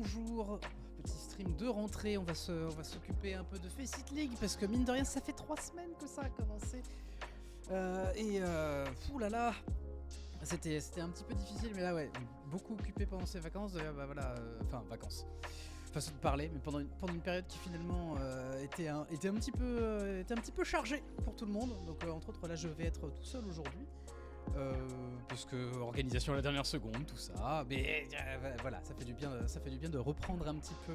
bonjour. Petit stream de rentrée, on va s'occuper un peu de FaceIt League parce que mine de rien ça fait 3 semaines que ça a commencé. Oulala, c'était un petit peu difficile, mais là ouais, beaucoup occupé pendant ces vacances, enfin vacances. Façon de parler, mais pendant une période qui finalement était un petit peu chargée pour tout le monde. Donc entre autres là je vais être tout seul aujourd'hui. Parce que organisation à la dernière seconde, tout ça, mais voilà, ça fait du bien de reprendre un petit peu,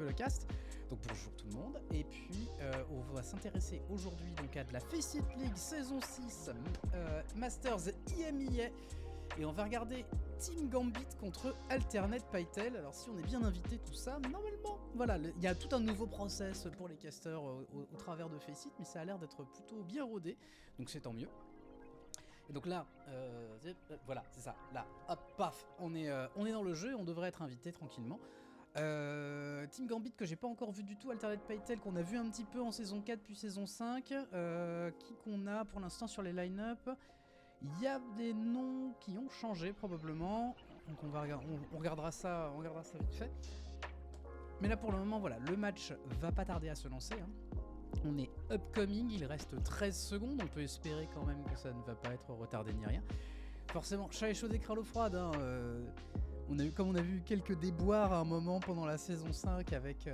le cast. Donc bonjour tout le monde, et puis on va s'intéresser aujourd'hui donc à de la FaceIt League saison 6 Masters EMEA, et on va regarder Team Gambit contre Alternate Pytel. Alors si on est bien invité tout ça, mais normalement voilà, il y a tout un nouveau process pour les casters au travers de FaceIt, mais ça a l'air d'être plutôt bien rodé, donc c'est tant mieux. Et donc là, voilà, c'est ça. Là, hop, paf, on est dans le jeu et on devrait être invité tranquillement. Team Gambit que j'ai pas encore vu du tout, Alternate Pytel qu'on a vu un petit peu en saison 4 puis saison 5, qui qu'on a pour l'instant sur les line-up. Il y a des noms qui ont changé probablement, donc on regardera ça vite fait. Mais là pour le moment, voilà, le match va pas tarder à se lancer, hein. On est upcoming, il reste 13 secondes, on peut espérer quand même que ça ne va pas être retardé ni rien. Forcément, chat est chaud et cralo froide, hein, on a vu quelques déboires à un moment pendant la saison 5 avec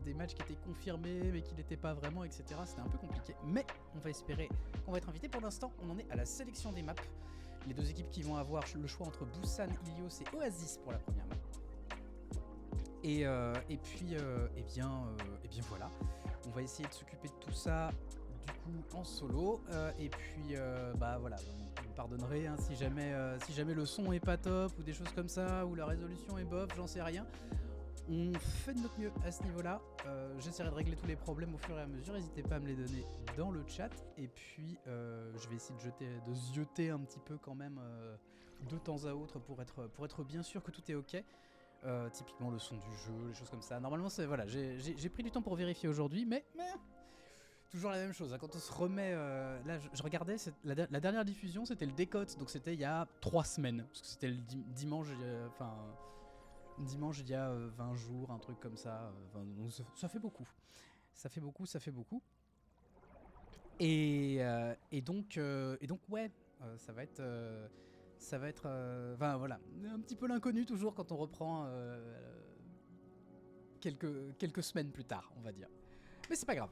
des matchs qui étaient confirmés mais qui n'étaient pas vraiment, etc. C'était un peu compliqué, mais on va espérer qu'on va être invité. Pour l'instant, on en est à la sélection des maps. Les deux équipes qui vont avoir le choix entre Busan, Ilios et Oasis pour la première map. Et bien voilà. On va essayer de s'occuper de tout ça du coup en solo, et puis voilà, vous me pardonnerez hein, si jamais le son est pas top ou des choses comme ça, ou la résolution est bof, j'en sais rien. On fait de notre mieux à ce niveau là. J'essaierai de régler tous les problèmes au fur et à mesure, n'hésitez pas à me les donner dans le chat, et puis je vais essayer de zioter un petit peu quand même de temps à autre pour être bien sûr que tout est ok. Typiquement le son du jeu, les choses comme ça. Normalement, voilà, j'ai pris du temps pour vérifier aujourd'hui, mais toujours la même chose. Hein. Quand on se remet, là, je regardais la dernière diffusion, c'était le décote, donc c'était il y a 3 semaines, parce que c'était le dimanche, dimanche il y a 20 jours, un truc comme ça. Donc ça fait beaucoup. Ça fait beaucoup. Et donc ouais, ça va être voilà, un petit peu l'inconnu toujours quand on reprend quelques semaines plus tard, on va dire. Mais c'est pas grave.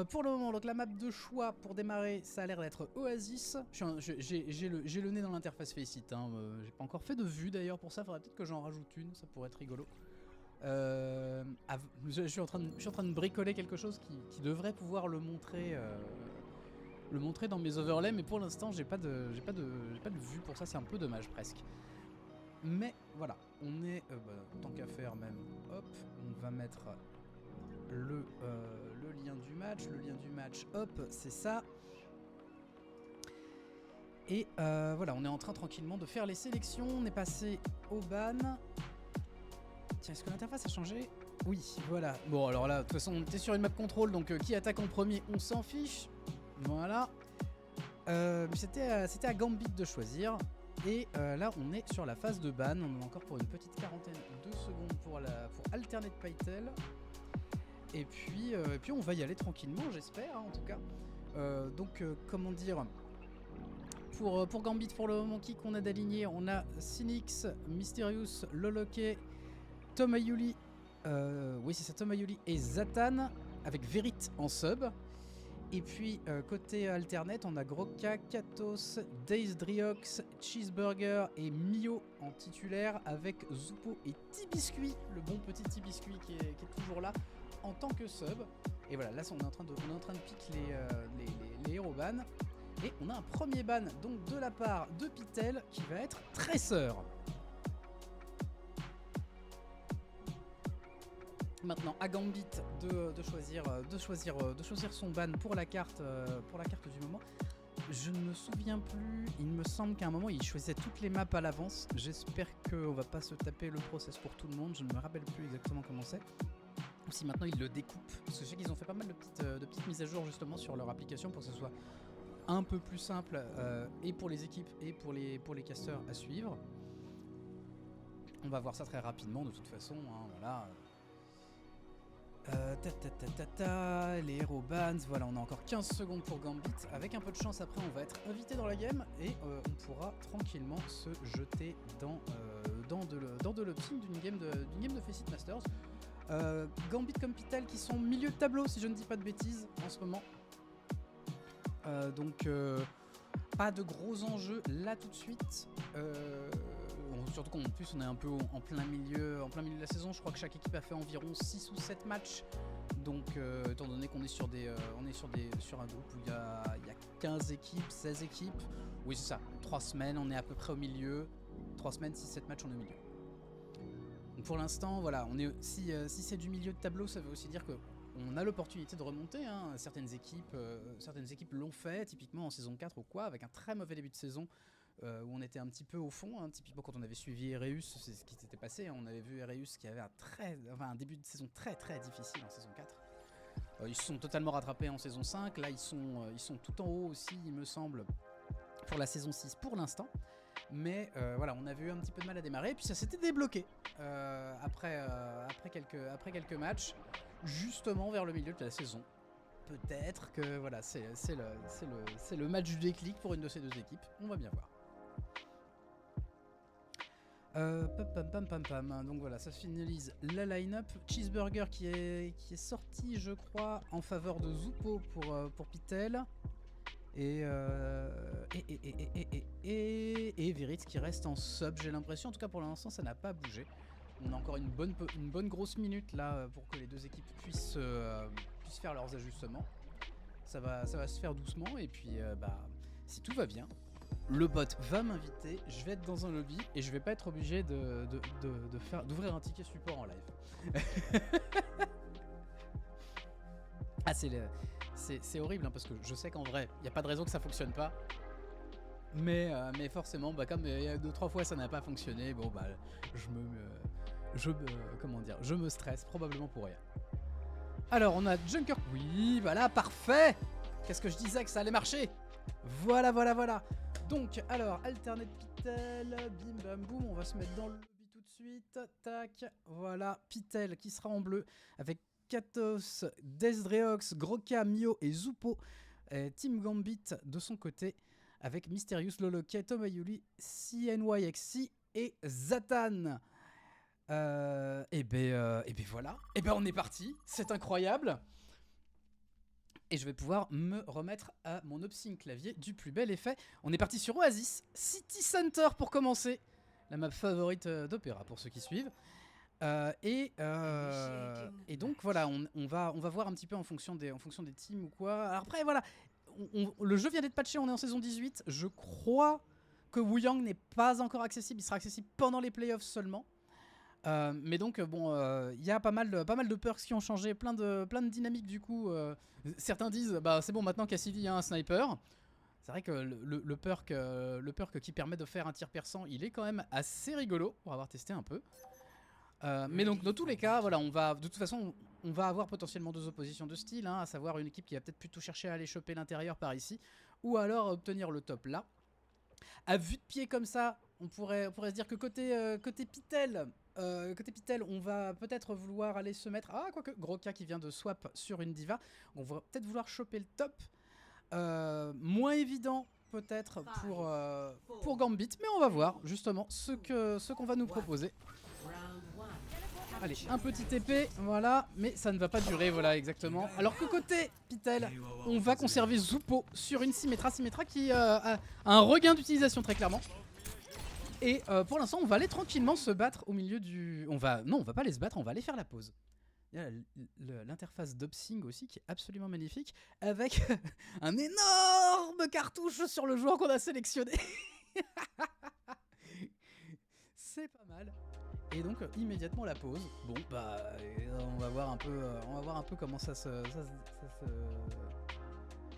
Pour le moment, donc la map de choix pour démarrer, ça a l'air d'être Oasis. J'ai le nez dans l'interface FaceIt, hein. J'ai pas encore fait de vue d'ailleurs pour ça, faudrait peut-être que j'en rajoute une, ça pourrait être rigolo. Je suis en train de bricoler quelque chose qui devrait pouvoir le montrer dans mes overlays, mais pour l'instant j'ai pas de vue pour ça, c'est un peu dommage presque. Mais voilà, on est tant qu'à faire même, hop, on va mettre le lien du match, hop, c'est ça. Et voilà, on est en train tranquillement de faire les sélections, on est passé au ban. Tiens, est-ce que l'interface a changé? Oui, voilà. Bon alors là, de toute façon on était sur une map contrôle, donc qui attaque en premier, on s'en fiche. Voilà. C'était à Gambit de choisir. Et là, on est sur la phase de ban. On est encore pour une petite quarantaine de secondes pour Alternate Pytel. Et puis on va y aller tranquillement, j'espère, hein, en tout cas. Comment dire, pour Gambit, pour le moment, qui qu'on a d'aligné, on a Cynix, Mysterious, Loloke, Tomayuli. Oui, c'est ça, Tomayuli et Zatan, avec Verit en sub. Et puis côté alternate, on a Groka, Katos, Days Driox, Cheeseburger et Mio en titulaire, avec Zupo et Tibiscuit, le bon petit Tibiscuit qui est toujours là en tant que sub. Et voilà, là on est en train de pick les héros ban. Et on a un premier ban donc de la part de Pytel qui va être Tracer. Maintenant à Gambit de choisir son ban pour la carte du moment. Je ne me souviens plus, il me semble qu'à un moment il choisissait toutes les maps à l'avance. J'espère qu'on va pas se taper le process pour tout le monde, je ne me rappelle plus exactement comment c'est. Ou si maintenant ils le découpent, parce que je sais qu'ils ont fait pas mal de petites mises à jour justement sur leur application pour que ce soit un peu plus simple et pour les équipes et pour les casters à suivre. On va voir ça très rapidement de toute façon, hein, voilà. Les héros bans, voilà, on a encore 15 secondes pour Gambit. Avec un peu de chance, après, on va être invité dans la game et on pourra tranquillement se jeter dans de l'opting d'une game de FaceIt Masters. Gambit comme Pytel qui sont milieu de tableau, si je ne dis pas de bêtises, en ce moment. Donc, pas de gros enjeux là tout de suite. Surtout qu'en plus on est un peu en plein milieu de la saison. Je crois que chaque équipe a fait environ 6 ou 7 matchs. Donc étant donné qu'on est sur un groupe où il y a 15 équipes, 16 équipes. Oui c'est ça, 3 semaines on est à peu près au milieu. 3 semaines, 6-7 matchs on est au milieu. Donc pour l'instant voilà, si c'est du milieu de tableau, ça veut aussi dire que on a l'opportunité de remonter, hein. Certaines équipes l'ont fait, typiquement en saison 4 ou quoi, avec un très mauvais début de saison. Où on était un petit peu au fond, hein. Typiquement quand on avait suivi Ereus, c'est ce qui s'était passé, hein. On avait vu Ereus qui avait un début de saison très très difficile en saison 4. Ils se sont totalement rattrapés en saison 5, là ils sont tout en haut aussi il me semble pour la saison 6 pour l'instant. Mais voilà, on avait eu un petit peu de mal à démarrer, puis ça s'était débloqué après quelques matchs, justement vers le milieu de la saison. Peut-être que voilà, c'est le match du déclic pour une de ces deux équipes, on va bien voir. Donc voilà, ça finalise la line-up. Cheeseburger qui est sorti, je crois, en faveur de Zupo pour Pytel. Et Viritz qui reste en sub, j'ai l'impression. En tout cas, pour l'instant, ça n'a pas bougé. On a encore une bonne grosse minute là pour que les deux équipes puissent faire leurs ajustements. Ça va se faire doucement. Et puis, si tout va bien, le bot va m'inviter, je vais être dans un lobby et je vais pas être obligé d'ouvrir un ticket support en live. Ah c'est horrible hein, parce que je sais qu'en vrai, il n'y a pas de raison que ça fonctionne pas. Mais forcément, comme il y a 2-3 fois ça n'a pas fonctionné, bon bah je me stresse probablement pour rien. Alors on a Junker, oui voilà, parfait. Qu'est-ce que je disais que ça allait marcher. Voilà. Donc, alors, Alternate Pytel, bim bam boum, on va se mettre dans le lobby tout de suite. Tac, voilà, Pytel qui sera en bleu avec Katos, Desdreox, Groka, Mio et Zupo. Team Gambit de son côté avec Mysterious, Loloke, Tomayuli, CNYXC et Zatan. Et ben voilà, et ben on est parti, c'est incroyable. Et je vais pouvoir me remettre à mon opsing clavier du plus bel effet. On est parti sur Oasis, City Center pour commencer. La map favorite d'Opéra pour ceux qui suivent. Et donc voilà, on va voir un petit peu en fonction des teams ou quoi. Alors après voilà, le jeu vient d'être patché, on est en saison 18. Je crois que Wuyang n'est pas encore accessible, il sera accessible pendant les playoffs seulement. Mais donc bon, il y a pas mal de perks qui ont changé, plein de dynamiques du coup. Certains disent bah c'est bon maintenant Cassidy a un sniper. C'est vrai que le perk qui permet de faire un tir perçant, il est quand même assez rigolo pour avoir testé un peu. Mais donc dans tous les cas, voilà, de toute façon on va avoir potentiellement deux oppositions de style, hein, à savoir une équipe qui va peut-être plutôt chercher à aller choper l'intérieur par ici, ou alors obtenir le top là. À vue de pied comme ça, on pourrait se dire que côté Pytel, on va peut-être vouloir aller se mettre... Ah, quoique, Groka qui vient de swap sur une diva. On va peut-être vouloir choper le top. Moins évident peut-être pour Gambit, mais on va voir justement ce qu'on va nous proposer. Allez, un petit épée, voilà, mais ça ne va pas durer, voilà, exactement. Alors que côté Pytel, on va conserver Zupo sur une Symmetra qui a un regain d'utilisation très clairement. Et pour l'instant, on va aller tranquillement se battre au milieu du... Non, on va pas aller se battre, on va aller faire la pause. Il y a l'interface d'Opsing aussi qui est absolument magnifique, avec un énorme cartouche sur le joueur qu'on a sélectionné. C'est pas mal. Et donc immédiatement la pause. Bon bah on va voir un peu comment ça se...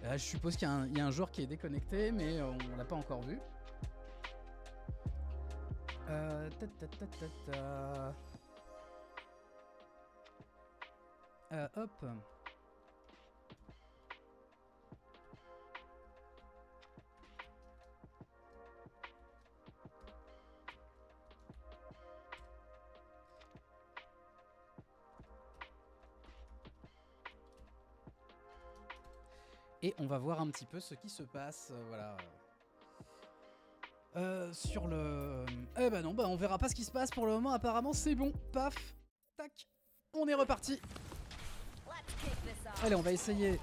Là, je suppose qu'il y a un joueur qui est déconnecté, mais on l'a pas encore vu. Hop. Et on va voir un petit peu ce qui se passe. Voilà. Sur le... Eh bah non, bah on verra pas ce qui se passe pour le moment. Apparemment c'est bon. Paf. Tac. On est reparti. Allez, on va essayer.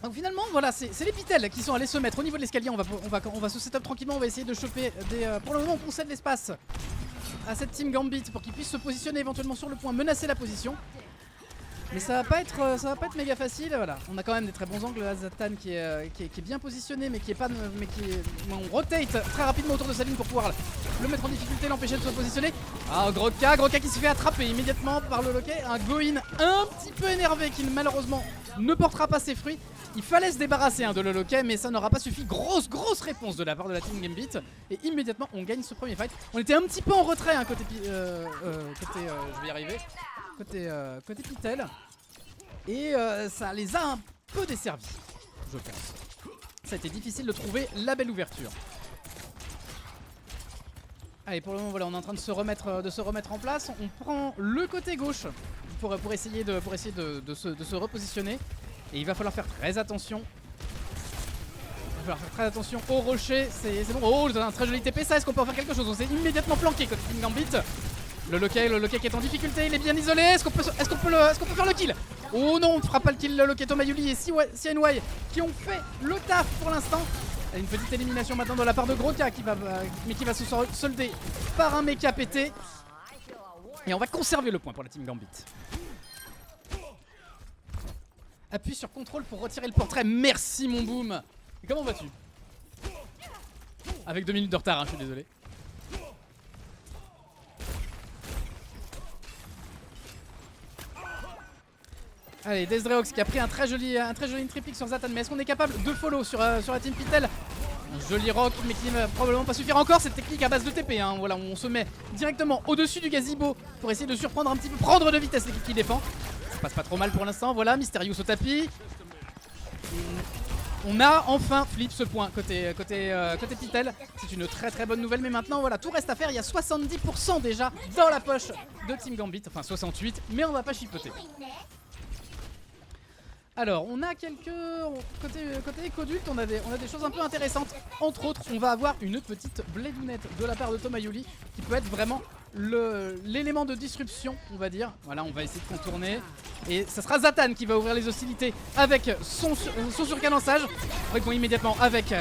Donc finalement, voilà, c'est les Pytel qui sont allés se mettre au niveau de l'escalier. On va se setup tranquillement. On va essayer de choper des... pour le moment, on concède l'espace à cette team Gambit pour qu'ils puissent se positionner éventuellement sur le point, menacer la position. Mais ça va pas être méga facile. Voilà, on a quand même des très bons angles. Là, Zatan qui est bien positionné, mais qui est pas, on rotate très rapidement autour de sa ligne pour pouvoir le mettre en difficulté, l'empêcher de se positionner. Ah, Groka qui se fait attraper immédiatement par le loquet. Un go-in un petit peu énervé qui malheureusement ne portera pas ses fruits. Il fallait se débarrasser de le loquet, mais ça n'aura pas suffi. Grosse réponse de la part de la team Gambit. Et immédiatement, on gagne ce premier fight. On était un petit peu en retrait côté je vais y arriver. Côté Pytel. Et ça les a un peu desservis, je pense. Ça a été difficile de trouver la belle ouverture. Allez, pour le moment, voilà, on est en train de se remettre en place. On prend le côté gauche pour essayer de se repositionner. Et il va falloir faire très attention. Il va falloir faire très attention au rocher. C'est bon. Oh, un très joli TP. Ça, est-ce qu'on peut en faire quelque chose? On s'est immédiatement planqué côté Team Gambit. Le loquet qui est en difficulté, il est bien isolé. Est-ce qu'on peut faire le kill? Oh non, on ne fera pas le kill. Le loquet, Tomayuli et CNY qui ont fait le taf pour l'instant. Une petite élimination maintenant de la part de Groka qui va se solder par un mecha pété. Et on va conserver le point pour la team Gambit. Appuie sur contrôle pour retirer le portrait. Merci mon boom. Et comment vas-tu? Avec 2 minutes de retard, je suis désolé. Allez, Desdreox qui a pris un très joli tripic sur Zatan. Mais est-ce qu'on est capable de follow sur la team Pytel? Un joli rock, mais qui ne va probablement pas suffire encore. Cette technique à base de TP, voilà, on se met directement au-dessus du gazebo pour essayer de surprendre un petit peu, prendre de vitesse l'équipe qui défend. Ça passe pas trop mal pour l'instant, voilà, Mysterious au tapis. On a enfin flip ce point côté Pytel. C'est une très bonne nouvelle, mais maintenant voilà, tout reste à faire. Il y a 70% déjà dans la poche de Team Gambit, enfin 68, mais on va pas chipoter. Alors, on a quelques... Côté Écodulte, on a des choses un peu intéressantes. Entre autres, on va avoir une petite blédounette de la part de Tomayuli qui peut être vraiment l'élément de disruption, on va dire. Voilà, on va essayer de contourner. Et ça sera Zatan qui va ouvrir les hostilités avec son surcadençage. Répond immédiatement avec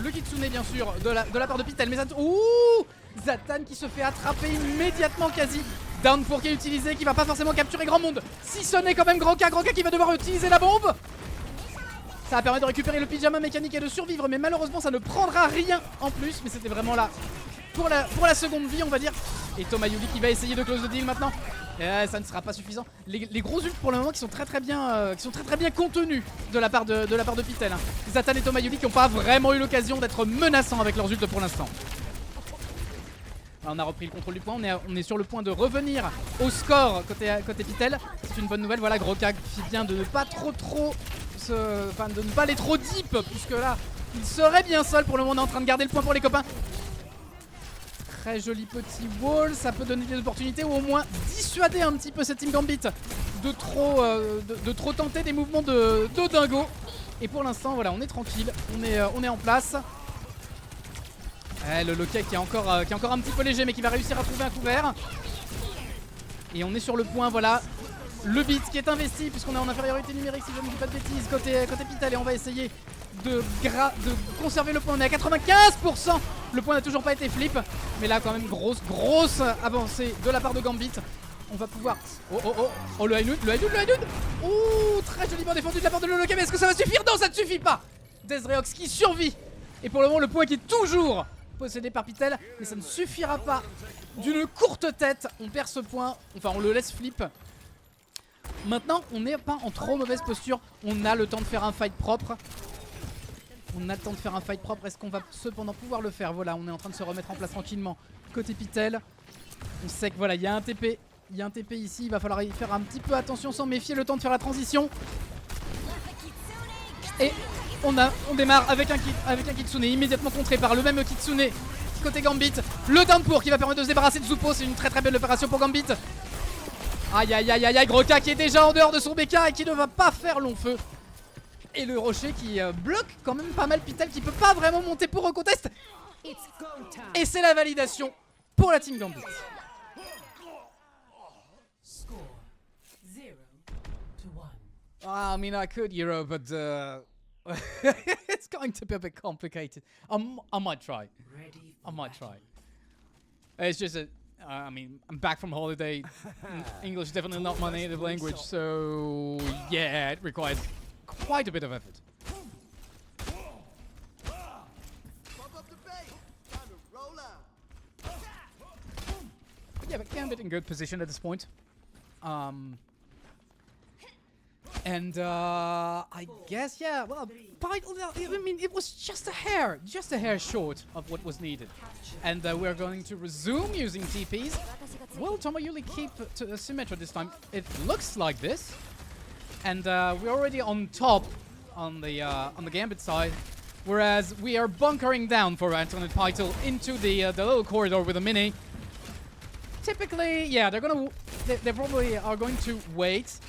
le Kitsune, bien sûr, de la part de Pytel. Mais Zatan... Ouh, Zatan qui se fait attraper immédiatement quasi. Down pour qui est utilisé, qui va pas forcément capturer grand monde. Si ce n'est quand même Groka qui va devoir utiliser la bombe. Ça va permettre de récupérer le pyjama mécanique et de survivre, mais malheureusement ça ne prendra rien en plus. Mais c'était vraiment là pour la seconde vie, on va dire. Et Tomayuli qui va essayer de close the deal maintenant. Et ça ne sera pas suffisant. Les gros ults pour le moment qui sont très bien contenus de la part de Pytel. Zatan et Tomayuli qui n'ont pas vraiment eu l'occasion d'être menaçants avec leurs ults pour l'instant. On a repris le contrôle du point, on est sur le point de revenir au score côté Pytel. C'est une bonne nouvelle, voilà, Groka qui vient de ne pas de ne pas aller trop deep, puisque là il serait bien seul. Pour le moment on est en train de garder le point pour les copains. Très joli petit wall, ça peut donner des opportunités ou au moins dissuader un petit peu cette team Gambit de trop tenter des mouvements de dingo. Et pour l'instant voilà, on est tranquille, on est en place. Le loquet qui est encore un petit peu léger, mais qui va réussir à trouver un couvert. Et on est sur le point, voilà. Le beat qui est investi, puisqu'on est en infériorité numérique, si je ne dis pas de bêtises, côté Pytel. Et on va essayer de conserver le point. On est à 95%. Le point n'a toujours pas été flip. Mais là, quand même, grosse avancée de la part de Gambit. On va pouvoir... Oh, le high noon. Ouh, très joliment défendu de la part de le loquet. Mais est-ce que ça va suffire? Non, ça ne suffit pas. Desdreox qui survit. Et pour le moment, le point qui est toujours possédé par Pytel, mais ça ne suffira pas. D'une courte tête, on perd ce point, enfin on le laisse flip. Maintenant, on n'est pas en trop mauvaise posture, on a le temps de faire un fight propre. Est-ce qu'on va cependant pouvoir le faire? Voilà, on est en train de se remettre en place tranquillement côté Pytel. On sait que voilà, il y a un TP ici, il va falloir y faire un petit peu attention, sans méfier, le temps de faire la transition. Et on démarre avec un Kitsune immédiatement contré par le même Kitsune côté Gambit. Le downpour qui va permettre de se débarrasser de Zupo. C'est une très belle opération pour Gambit. Aïe, Groka qui est déjà en dehors de son BK et qui ne va pas faire long feu. Et le rocher qui bloque quand même pas mal Pytel qui peut pas vraiment monter pour recontest. Et c'est la validation pour la team Gambit. I mean, I could Euro, but it's going to be a bit complicated. I might try. I might try. It's just a, I mean, I'm back from holiday. English is definitely not my native language, so yeah, it requires quite a bit of effort. But yeah, but Gambit in good position at this point. And I guess, yeah, well, I mean, it was just a hair short of what was needed. And we're going to resume using TPs. Will Tomoyuli keep to Symmetra this time? It looks like this. And we're already on top on the Gambit side, whereas we are bunkering down for Alternate Pytel into the little corridor with a mini. Typically, yeah, they probably are going to wait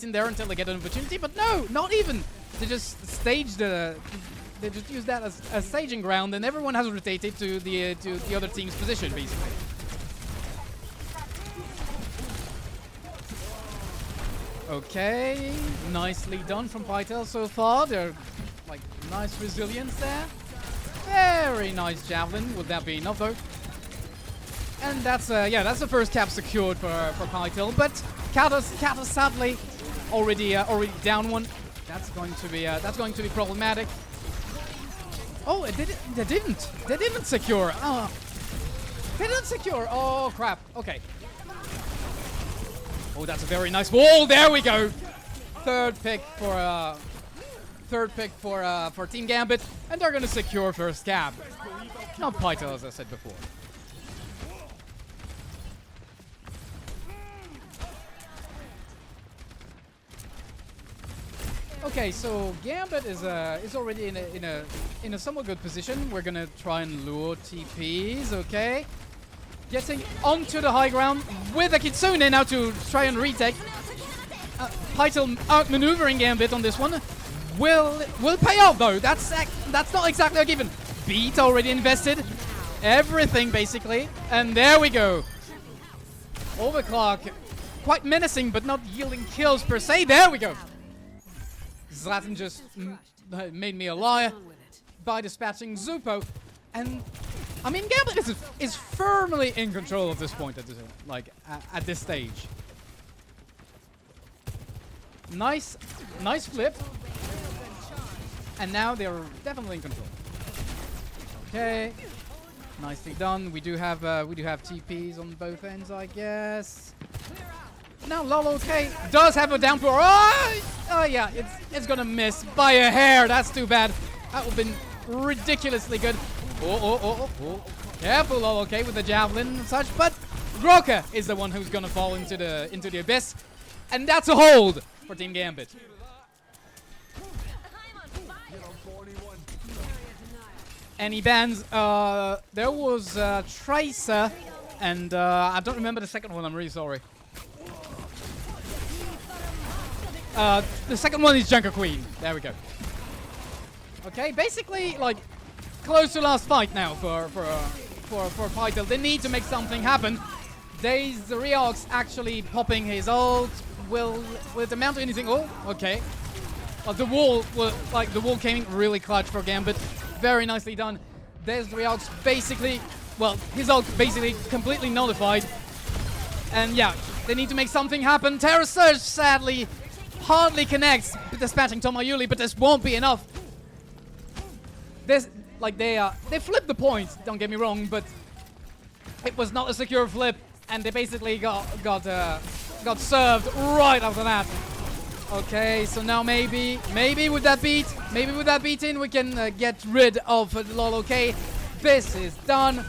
in there until they get an opportunity, but no, not even. They just stage they just use that as staging ground, and everyone has rotated to the other team's position, basically. Okay, nicely done from Pytel so far. They're like nice resilience there. Very nice javelin. Would that be enough though? And that's yeah, that's the first cap secured for Pytel, but Katos sadly already down one. That's going to be problematic. Oh, they didn't secure. Oh, they didn't secure. Oh crap. Okay. Oh, that's a very nice wall. There we go. Third pick for Team Gambit, and they're gonna secure first cap. Not Pytel, as I said before. Okay, so Gambit is already in a somewhat good position. We're gonna try and lure TPs. Okay, getting onto the high ground with a Kitsune now to try and retake. Pytel outmaneuvering Gambit on this one. Will pay off though. That's not exactly a given. Beat already invested. Everything basically, and there we go. Overclock, quite menacing, but not yielding kills per se. There we go. Zlatan just made me a liar by dispatching Zupo, and I mean Gambit is firmly in control at this point at this stage. Nice flip, and now they're definitely in control. Okay, nicely done. We do have TPs on both ends, I guess. Now Lolo K does have a downpour. Oh yeah, it's gonna miss by a hair. That's too bad. That would have been ridiculously good. Oh. Careful Lolo K with the javelin and such, but Groka is the one who's gonna fall into the abyss. And that's a hold for Team Gambit. And he bans, there was Tracer, and I don't remember the second one, I'm really sorry. The second one is Junker Queen. There we go. Okay, basically, like, close to last fight now for Pytel. They need to make something happen. There's the Riox actually popping his ult. Will it amount to anything? Oh, okay. The wall came in really clutch for Gambit. Very nicely done. There's the Riox basically, well, his ult basically completely nullified. And yeah, they need to make something happen. Terra Surge sadly hardly connects, dispatching Tomoyuli, but this won't be enough. This, like, they flipped the point, don't get me wrong, but it was not a secure flip, and they basically got served right after that. Okay, so now maybe with that beat in, we can get rid of Lolo K. This is done.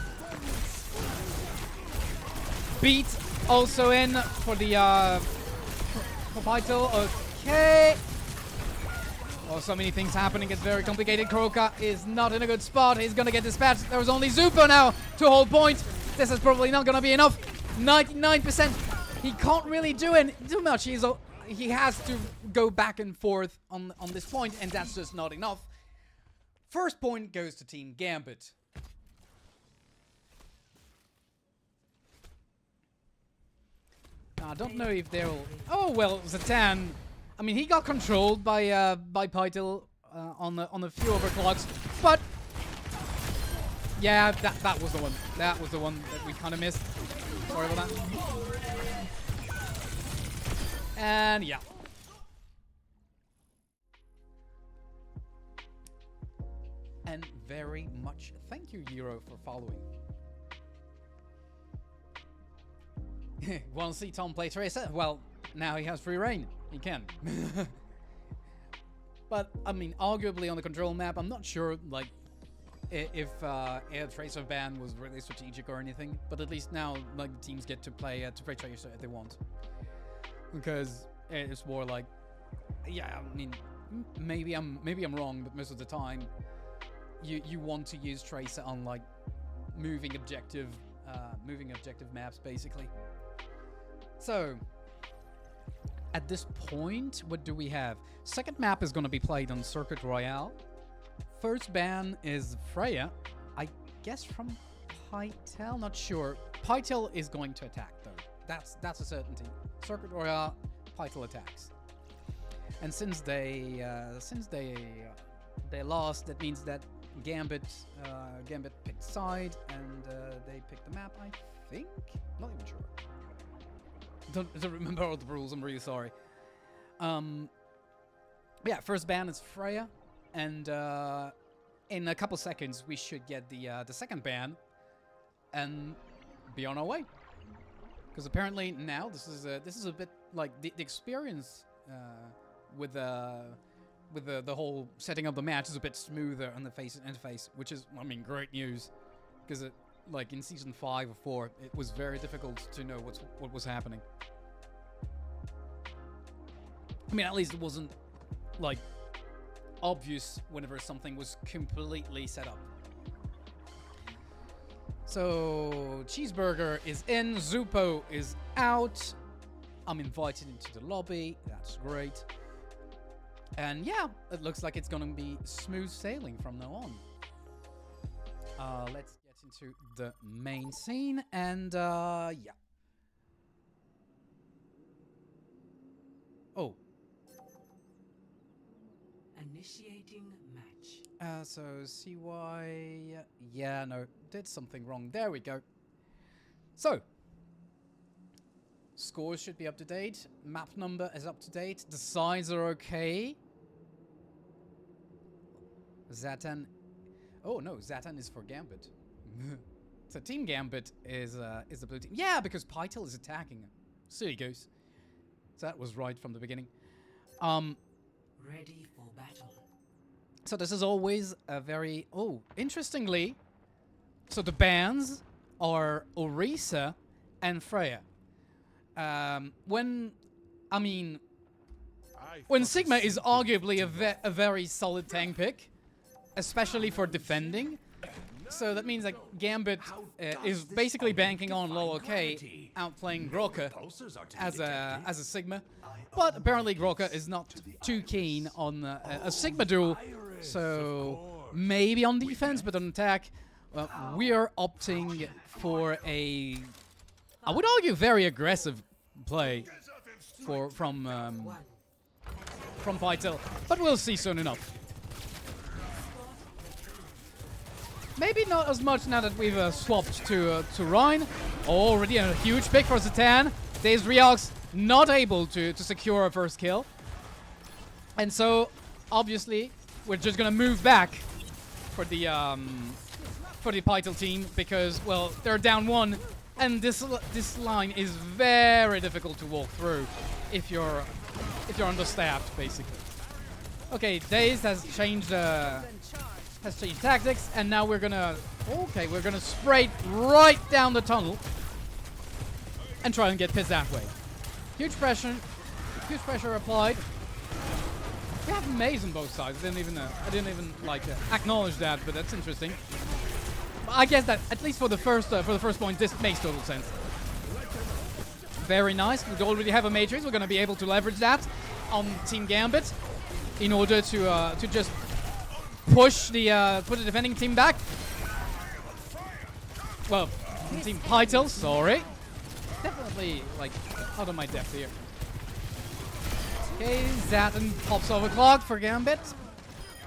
Beat also in for the for Pytel. Okay. Oh, so many things happening. It's very complicated. Kroka is not in a good spot. He's gonna get dispatched. There was only Zupo now to hold point. This is probably not gonna be enough. 99%. He can't really do much. he has to go back and forth on this point, and that's just not enough. First point goes to Team Gambit. I don't know if they'll... Oh, well, Zatan... I mean, he got controlled by Pytel on a few overclocks, but... Yeah, that was the one. That was the one that we kind of missed. Sorry about that. And yeah. And very much thank you, Euro, for following. Want to see Tom play Tracer? Well, now he has free reign. He can. But, I mean, arguably on the control map, I'm not sure, like, if a Tracer ban was really strategic or anything. But at least now, like, the teams get to play Tracer if they want. Because it's more like, yeah, I mean, maybe I'm wrong, but most of the time, you want to use Tracer on, like, moving objective maps, basically. So, at this point, what do we have? Second map is going to be played on Circuit Royale. First ban is Freya. I guess from Pytel? Not sure. Pytel is going to attack, though. That's a certainty. Circuit Royale, Pytel attacks. And since they lost, that means that Gambit picked side and they picked the map. I think. Not even sure. Don't remember all the rules. I'm really sorry. Yeah, first ban is Freya, and in a couple seconds we should get the second ban, and be on our way. Because apparently now this is a bit like the experience with the whole setting up the match is a bit smoother on the FaceIt interface, which is, I mean, great news. Because it, like in season 5 or 4, it was very difficult to know what was happening. I mean, at least it wasn't like obvious whenever something was completely set up. So Cheeseburger is in, Zupo is out. I'm invited into the lobby. That's great. And yeah, it looks like it's gonna be smooth sailing from now on. Let's get into the main scene, and yeah. Oh. Initiating match. So CY, yeah, no, did something wrong. There we go. So, scores should be up to date. Map number is up to date. The sides are okay. Zatan. Oh no, Zatan is for Gambit. So Team Gambit is the blue team. Yeah, because Pytel is attacking. Silly goose. So that was right from the beginning. Ready for battle. So this is always a very... Oh, interestingly, so the bans are Orisa and Freya. When Sigma is arguably a very solid tank pick, especially for defending. So that means that Gambit is basically banking on Low OK, outplaying Groka as a Sigma. But apparently Groka is not too keen on a Sigma duel, so maybe on defense, but on attack, well, we are opting for a, I would argue, very aggressive play from Pytel, but we'll see soon enough. Maybe not as much now that we've swapped to Rhine. Already a huge pick for Zatan. Days Riox not able to secure a first kill. And so, obviously, we're just gonna move back for the Pytel team because, well, they're down 1, and this line is very difficult to walk through if you're understaffed, basically. Okay, Days has changed tactics, and now we're gonna spray right down the tunnel and try and get pissed that way. Huge pressure applied. We have maze on both sides. I didn't even like acknowledge that, but that's interesting. I guess that at least for the first point, this makes total sense. Very nice. We already have a Matrix. We're going to be able to leverage that on Team Gambit in order to just push the defending team back. Well, Team Pytel, sorry. Definitely, like, out of my depth here. Okay, Zatin pops overclock for Gambit.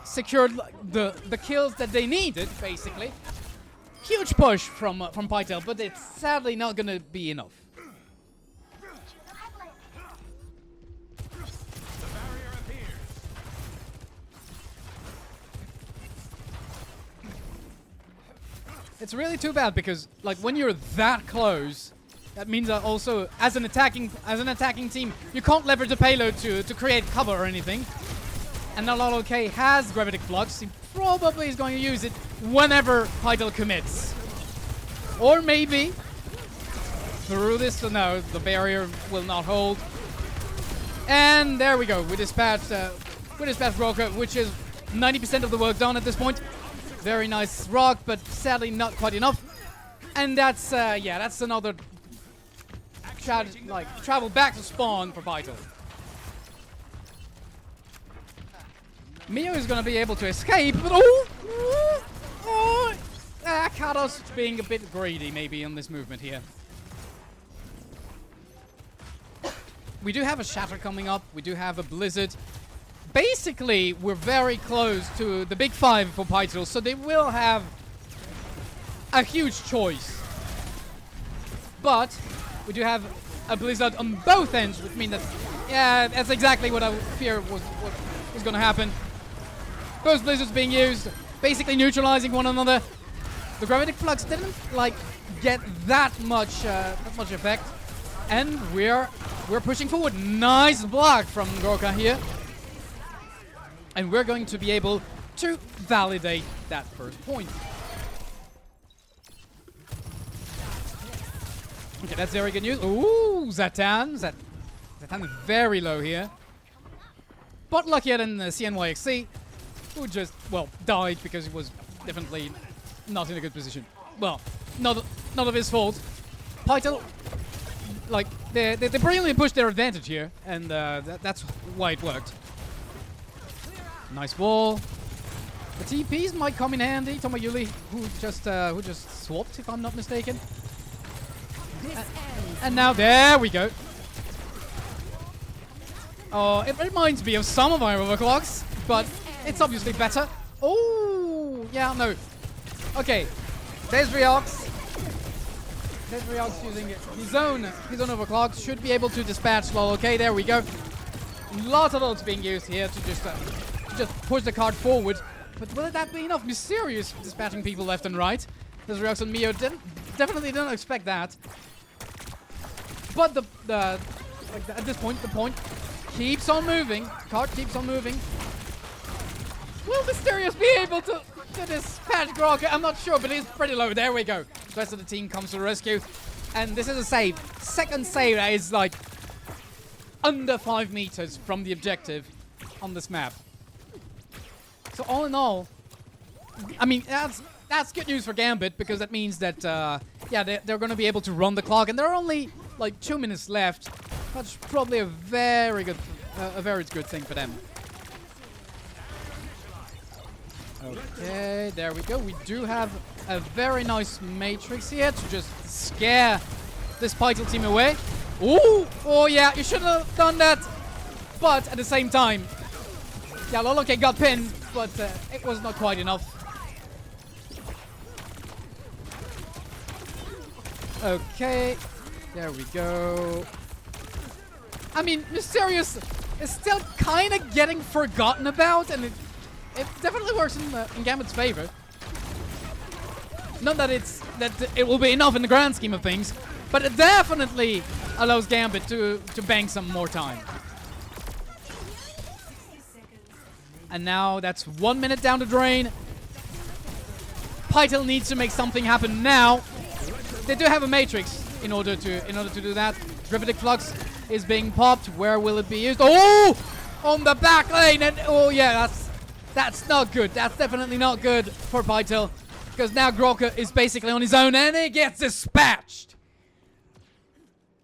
Secured the kills that they needed, basically. Huge push from Pytel, but it's sadly not going to be enough. It's really too bad because, like, when you're that close, that means that also as an attacking team, you can't leverage the payload to create cover or anything. And now LOLOK has Gravitic Flux. He probably is going to use it whenever Pytel commits. Or maybe through this. No, the barrier will not hold. And there we go. We dispatched Roka, which is 90% of the work done at this point. Very nice rock, but sadly not quite enough. And that's that's another travel back to spawn for Pytel. Mio is going to be able to escape, but Kados being a bit greedy maybe on this movement here. We do have a Shatter coming up. We do have a Blizzard. Basically, we're very close to the big five for Pytel, so they will have a huge choice. But we do have a Blizzard on both ends, which means that, yeah, that's exactly what I fear was going to happen. Both Blizzards being used, basically neutralizing one another. The Gravitic Flux didn't, like, get that much effect. And we're pushing forward. Nice block from Gorka here. And we're going to be able to validate that first point. Okay, that's very good news. Ooh, Zatan. Zatan is very low here. But luckier than the CNYXC, who just, well, died because he was definitely not in a good position. Well, not of his fault. Pytel, like, they brilliantly pushed their advantage here, and that's why it worked. Nice ball. The TPs might come in handy. Tomayuli, who just swapped, if I'm not mistaken. And now there we go. Oh, it reminds me of some of my overclocks, but it's obviously better. Oh, yeah, no. Okay, there's Riox. There's Riox using his own overclocks. Should be able to dispatch LOL. Okay, there we go. Lots of ults being used here to just push the card forward. But will that be enough? Mysterious dispatching people left and right. There's Riox and Mio. Definitely don't expect that. But at this point, the point keeps on moving. The card keeps on moving. Will Mysterious be able to dispatch Grog? I'm not sure, but he's pretty low. There we go. The rest of the team comes to the rescue. And this is a save. Second save that is like under 5 meters from the objective on this map. So all in all, I mean, that's good news for Gambit, because that means that, yeah, they're going to be able to run the clock. And there are only like 2 minutes left. That's probably a very good thing for them. Okay, there we go. We do have a very nice Matrix here to just scare this Pytel team away. Ooh! Oh yeah, you shouldn't have done that! But at the same time, yeah, LOLOK got pinned, but it was not quite enough. Okay, there we go. I mean, Mysterious is still kind of getting forgotten about, and it definitely works in Gambit's favor. Not that it will be enough in the grand scheme of things, but it definitely allows Gambit to bank some more time. And now that's 1 minute down the drain. Pytel needs to make something happen now. They do have a Matrix in order to do that. Gravitic Flux is being popped. Where will it be used? Oh! On the back lane, and oh yeah, that's not good. That's definitely not good for Pytel, because now Groka is basically on his own and he gets dispatched.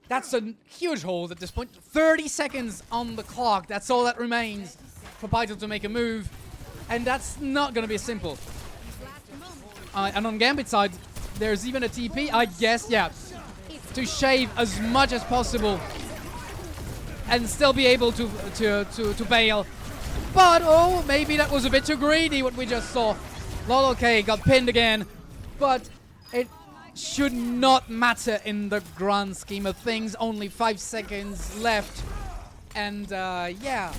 That's a huge hold at this point. 30 seconds on the clock. That's all that remains for Pytel to make a move. And that's not going to be simple. And on Gambit's side, there's even a TP, I guess, yeah, to shave as much as possible and still be able to bail. But, oh, maybe that was a bit too greedy, what we just saw. Lol, okay, got pinned again. But it should not matter in the grand scheme of things. Only 5 seconds left. And, yeah.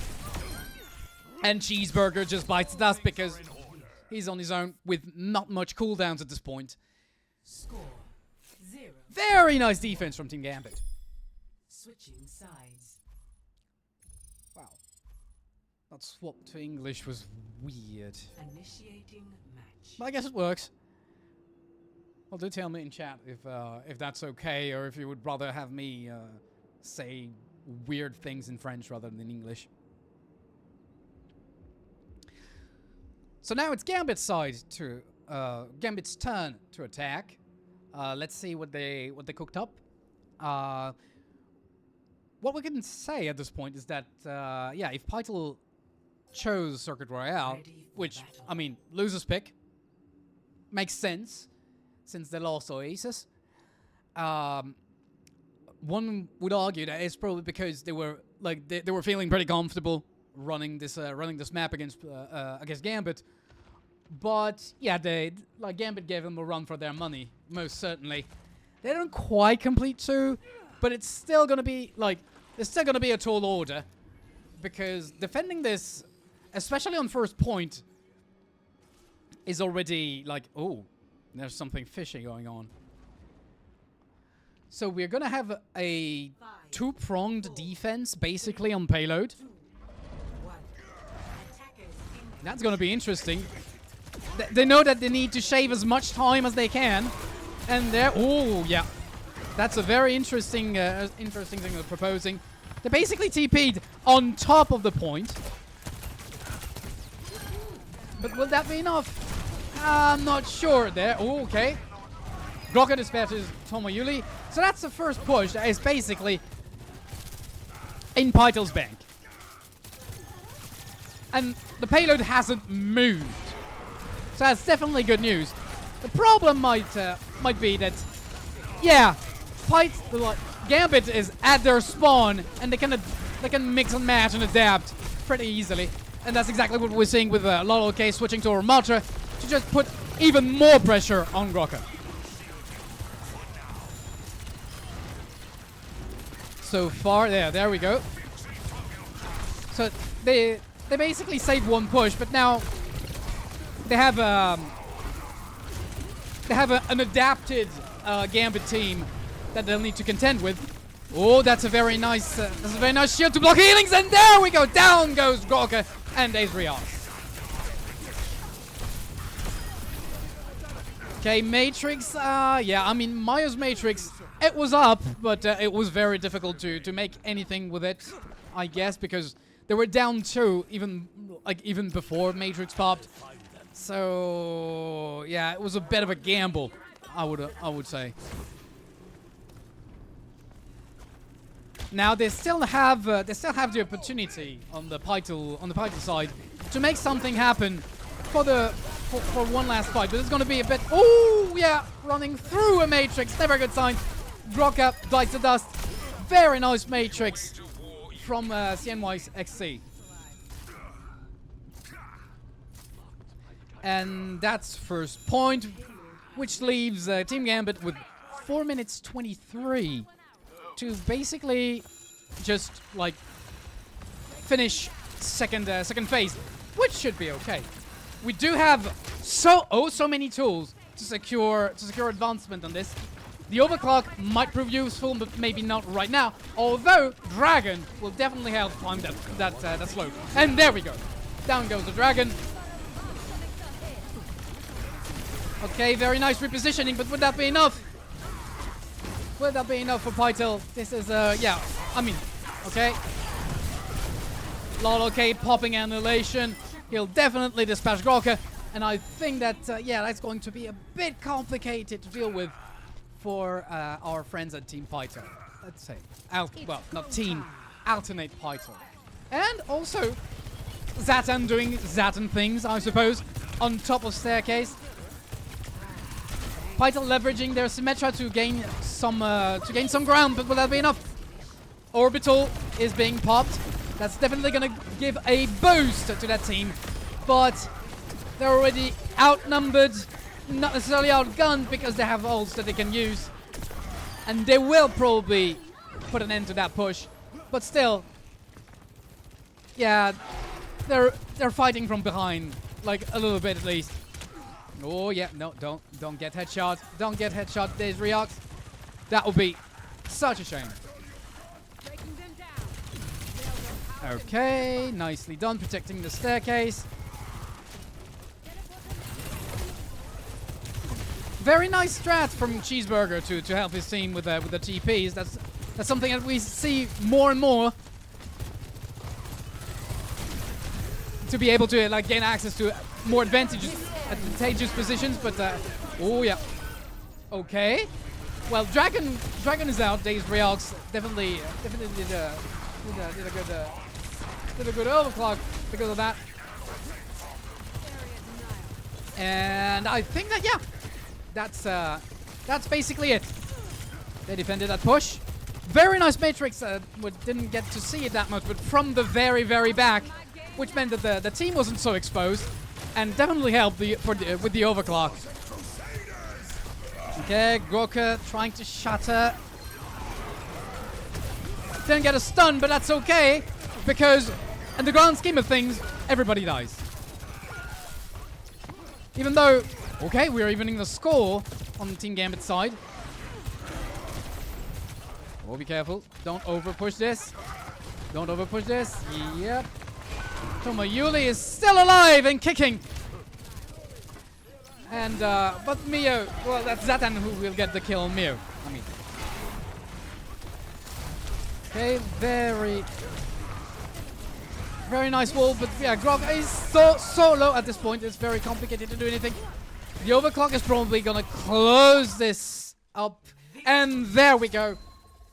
And Cheeseburger just bites the dust because he's on his own with not much cooldowns at this point. Score 0. Very nice defense from Team Gambit. Switching sides. Wow. That swap to English was weird. Initiating match. But I guess it works. Well, do tell me in chat if that's okay, or if you would rather have me say weird things in French rather than in English. So now it's Gambit's side to Gambit's turn to attack. Let's see what they cooked up. What we can say at this point is that yeah, if Pytel chose Circuit Royale, which I mean losers pick, makes sense since they lost Oasis. One would argue that it's probably because they were like they were feeling pretty comfortable running this map against Gambit. But yeah, Gambit gave them a run for their money, most certainly. They don't quite complete 2, but it's still gonna be it's still gonna be a tall order, because defending this, especially on first point, is already oh, there's something fishy going on. So we're gonna have a 2-pronged defense basically on payload. That's gonna be interesting. They know that they need to shave as much time as they can, and they're yeah, that's a very interesting interesting thing they're proposing. They basically TP'd on top of the point, but will that be enough? I'm not sure. There, okay. Grocker dispatches Tomoyuli, so that's the first push. That is basically in Pytel's bank, and the payload hasn't moved. So that's definitely good news. The problem might be that, yeah, Gambit is at their spawn, and they can mix and match and adapt pretty easily, and that's exactly what we're seeing with Lolo K switching to Ramatra to just put even more pressure on Grocker. So far, there we go. So they basically saved one push, but now they have an adapted Gambit team that they'll need to contend with. Oh, that's a very nice shield to block healings, and there we go. Down goes Grocker and Ezreal. Okay, Matrix. Yeah, I mean Maya's Matrix. It was up, but it was very difficult to make anything with it, I guess, because they were down 2 even before Matrix popped. So yeah, it was a bit of a gamble, I would say. Now they still have the opportunity on the Pytel side to make something happen for one last fight, but it's going to be a bit. Oh yeah, running through a Matrix, never a good sign. Grocker bites the dust. Very nice Matrix from CNY's XC. And that's first point, which leaves Team Gambit with 4 minutes 23 to basically just finish second phase, which should be okay. We do have so many tools to secure advancement on this. The overclock might prove useful, but maybe not right now. Although Dragon will definitely help climb that slope. And there we go. Down goes the Dragon. Okay, very nice repositioning, but would that be enough? Would that be enough for Pytel? This is, yeah, I mean, okay. Lol, okay, popping Annihilation. He'll definitely dispatch Grocker, and I think that, yeah, that's going to be a bit complicated to deal with for our friends at Team Pytel. let's say, well, not team, alternate Pytel. And also, Zatan doing Zatan things, I suppose, on top of staircase. Pytel leveraging their Symmetra to gain some ground, but will that be enough? Orbital is being popped. That's definitely gonna give a boost to that team, but they're already outnumbered, not necessarily outgunned, because they have ults that they can use, and they will probably put an end to that push. But still, yeah, they're fighting from behind, like a little bit at least. Oh yeah, no, don't get headshot. Don't get headshot. There's Riox. That would be such a shame. Okay, nicely done, protecting the staircase. Very nice strat from Cheeseburger to help his team with the TPs. That's something that we see more and more. To be able to like gain access to more advantageous positions, but oh yeah, okay. Well, Dragon is out. Days Realx definitely did a good overclock because of that. And I think that yeah, that's basically it. They defended that push. Very nice Matrix. We didn't get to see it that much, but from the very back, which meant that the team wasn't so exposed, and definitely helped with the overclock. Okay, Groka trying to shatter. Didn't get a stun, but that's okay, because in the grand scheme of things, everybody dies. Even though, okay, we're evening the score on the Team Gambit side. Oh, be careful. Don't over-push this. Don't over-push this. Yep. Tomoyuli is still alive and kicking. And, but Mio, well, that's Zatan who will get the kill on Mio. I mean. Okay, very nice wall, but yeah, Grog is so low at this point. It's very complicated to do anything. The overclock is probably gonna close this up, and there we go.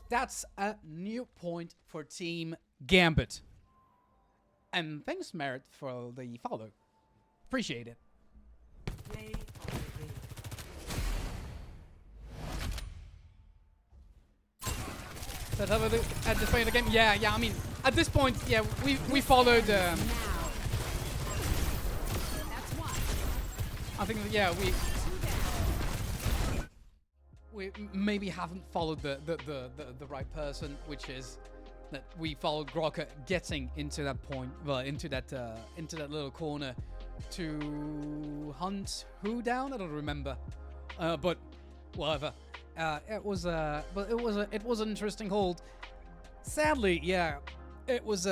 That's a new point for Team Gambit. And thanks, Merit, for the follow. Appreciate it. Play of the game. Let's have a look at the play of the game. Yeah, I mean, at this point, yeah, we followed. I think that, yeah, we maybe haven't followed the right person, which is that we followed Groka getting into that point, well, into that little corner to hunt who down? I don't remember, but whatever. It was an interesting hold. Sadly, yeah, it was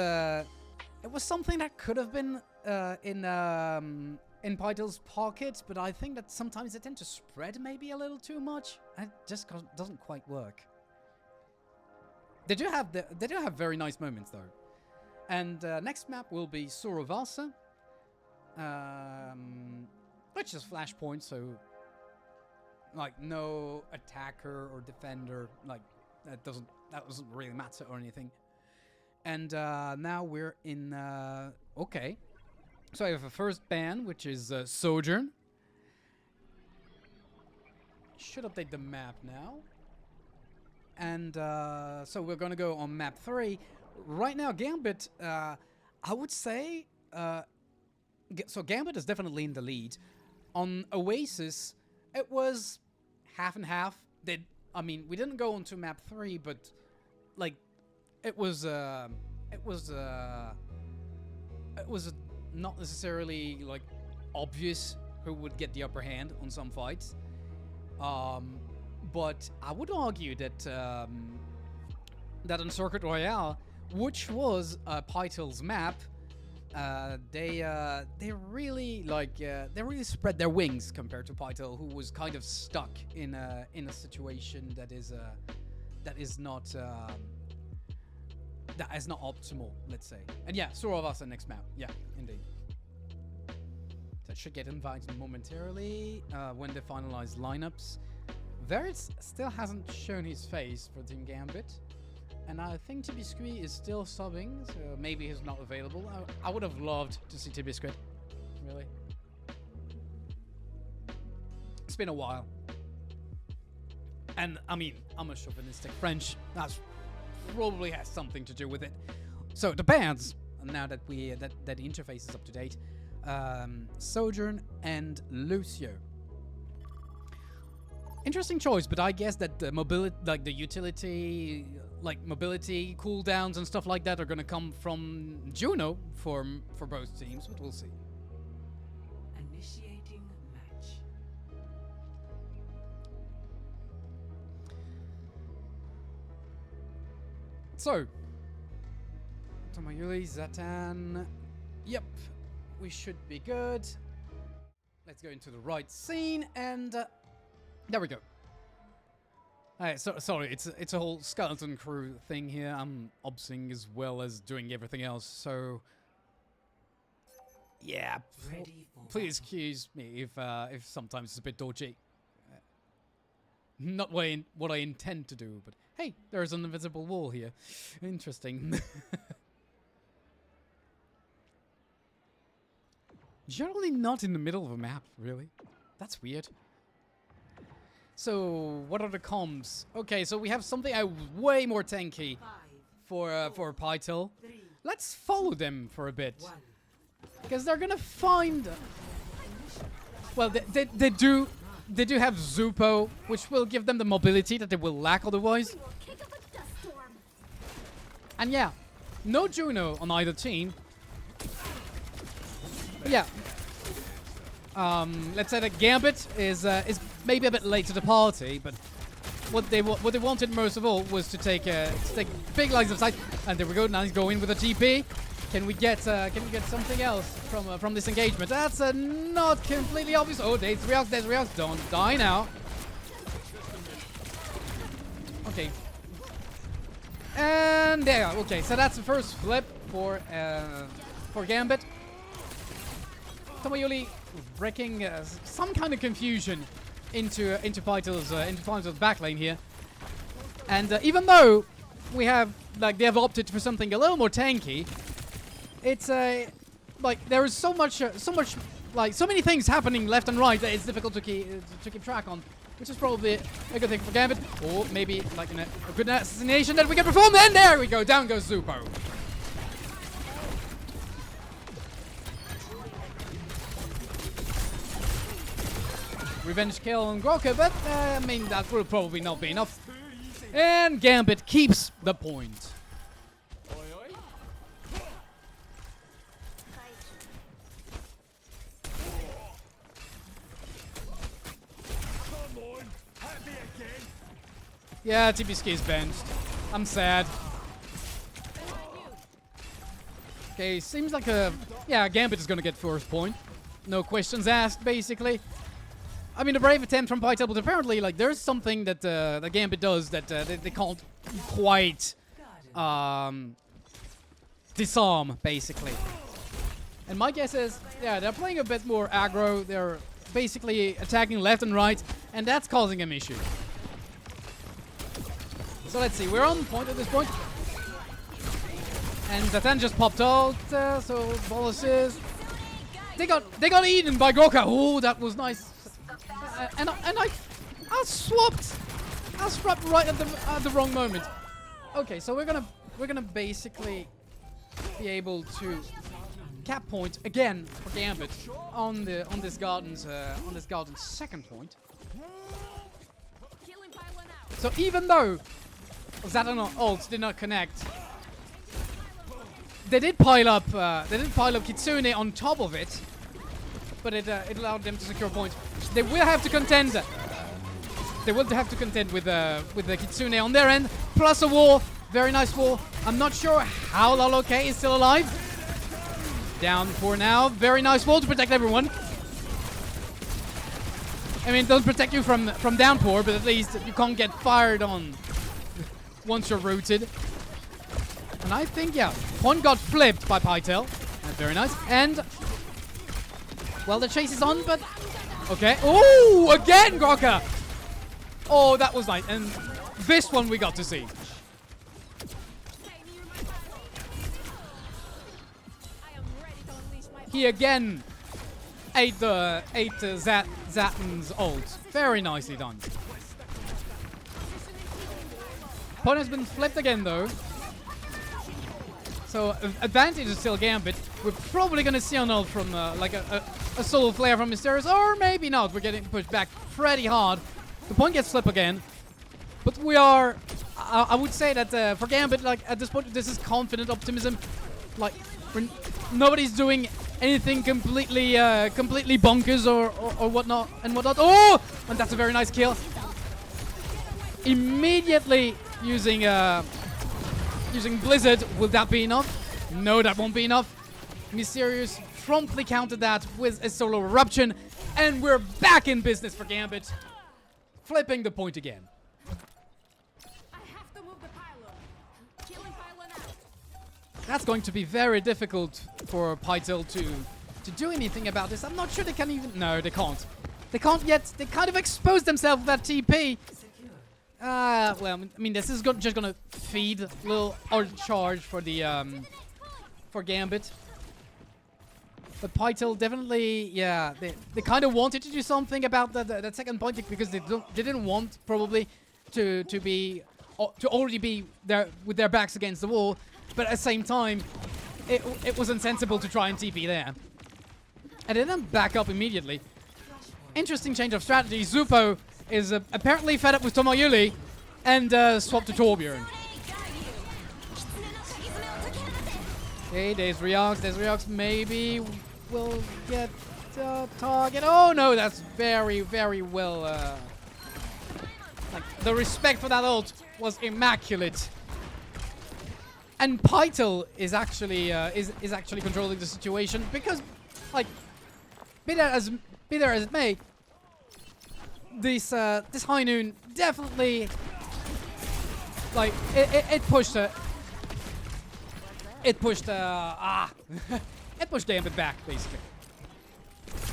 something that could have been in Pytel's pockets, but I think that sometimes they tend to spread maybe a little too much. It just doesn't quite work. They do have very nice moments though. And next map will be Surovasa, which is Flashpoint, so like no attacker or defender, like that doesn't really matter or anything. And now we're in okay. So I have a first ban, which is Sojourn. Should update the map now. And so we're gonna go on map 3. Right now, Gambit, I would say, so Gambit is definitely in the lead. On Oasis, it was half and half. I mean, we didn't go onto map 3, but like, it was not necessarily like obvious who would get the upper hand on some fights. But I would argue that that on Circuit Royale, which was Pytel's map, they really spread their wings compared to Pytel, who was kind of stuck in a situation that is not optimal, let's say. And yeah, Surovasa next map. Yeah, indeed. So it should get invited momentarily when they finalize lineups. Veritz still hasn't shown his face for Team Gambit. And I think Tibiscuit is still subbing, so maybe he's not available. I would have loved to see Tibiscuit. Really. It's been a while. And, I mean, I'm a chauvinistic French. That probably has something to do with it. So, the bands, now that that the interface is up to date. Sojourn and Lucio. Interesting choice, but I guess that the mobility, like the utility, like mobility cooldowns and stuff like that are gonna come from Juno for both teams, but we'll see. Initiating match. So, Tomayuli, Zatan. Yep, we should be good. Let's go into the right scene and there we go. Alright, so sorry, it's a whole skeleton crew thing here. I'm obsing as well as doing everything else, so yeah. Please excuse me if sometimes it's a bit dodgy. Not what I intend to do, but hey, there's an invisible wall here. Interesting. Generally not in the middle of a map, really. That's weird. So, what are the comms? Okay, so we have something way more tanky for Pytel. Let's follow them for a bit. Because they're gonna find... Well, they do have Zupo, which will give them the mobility that they will lack otherwise. And yeah, no Juno on either team. Yeah. Let's say that Gambit is maybe a bit late to the party, but what they wanted most of all was to take big lines of sight. And there we go. Now he's going with a TP. Can we get something else from this engagement? That's not completely obvious. Oh, there's Reox. Don't die now. Okay. And there. Okay, so that's the first flip for Gambit. Tomayuli wrecking some kind of confusion into Pytel's backlane here, and even though they have opted for something a little more tanky, it's like there is so many things happening left and right that it's difficult to keep track on, which is probably a good thing for Gambit, or maybe like a good assassination that we can perform. And there we go, down goes Zupo. Revenge kill on Groka, but I mean that will probably not be enough. And Gambit keeps the point. Yeah, TPSK is benched. I'm sad. Okay, seems like Gambit is gonna get first point. No questions asked, basically. I mean, a brave attempt from Pytel, but apparently, like, there's something that the Gambit does that they can't quite disarm, basically. And my guess is, yeah, they're playing a bit more aggro. They're basically attacking left and right, and that's causing them issues. So let's see, we're on point at this point. And Zatan just popped out, so boluses. They got eaten by Groka. Oh, that was nice. And I swapped right at the wrong moment. Okay, so we're gonna basically be able to cap point again for Gambit on this Garden's second point. So even though Zatan ults did not connect, they did pile up Kitsune on top of it, but it allowed them to secure points. They will have to contend. They will have to contend with the Kitsune on their end, plus a wall. Very nice wall. I'm not sure how Laloke is still alive. Down for now. Very nice wall to protect everyone. I mean, it doesn't protect you from downpour, but at least you can't get fired on once you're rooted. And I think, yeah, one got flipped by Pytel. Very nice. And, well, the chase is on, but... Okay. Oh, again, Groka! Oh, that was nice. And this one we got to see. He again ate Zatten's ult. Very nicely done. Opponent has been flipped again though. So advantage is still Gambit. We're probably gonna see an ult from like a solo flare from Mysterious, or maybe not. We're getting pushed back pretty hard. The point gets flipped again. But we are, I would say that for Gambit, like at this point, this is confident optimism. Like nobody's doing anything completely bonkers or whatnot and whatnot. Oh, and that's a very nice kill. Immediately using Blizzard. Will that be enough? No, that won't be enough. Mysterious promptly countered that with a solo eruption, and we're back in business for Gambit, flipping the point again. That's going to be very difficult for Pytel to do anything about this. I'm not sure they can even... No, they can't. They can't yet. They kind of exposed themselves with that TP. Well, I mean, this is just gonna feed a little ult charge for the for Gambit. But Pytel definitely, yeah, they kind of wanted to do something about that second point because they didn't want probably to already be there with their backs against the wall. But at the same time, it was insensible to try and TP there. And they then back up immediately. Interesting change of strategy. Zupo is apparently fed up with Tomoyuli and swapped to Torbjorn. Okay, there's Ryox. There's Ryox. Maybe will get target. Oh no, that's very, very well. Like the respect for that ult was immaculate. And Pytel is actually is actually controlling the situation because, like, be there as it may, this High Noon definitely, like, it pushed it pushed Gambit back basically.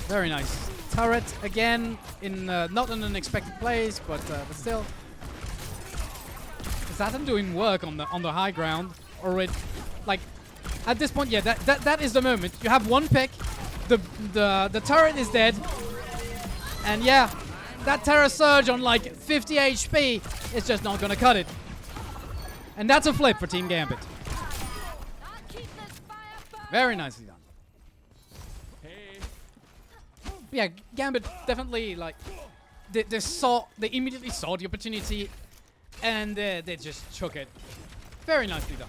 Very nice turret again in not in an unexpected place, but still. Zatem doing work on the high ground already. Like at this point, yeah, that is the moment. You have one pick, the turret is dead, and yeah, that Terra Surge on like 50 HP is just not gonna cut it. And that's a flip for Team Gambit. Very nicely done. Yeah, Gambit definitely, like, they immediately saw the opportunity and they just took it. Very nicely done.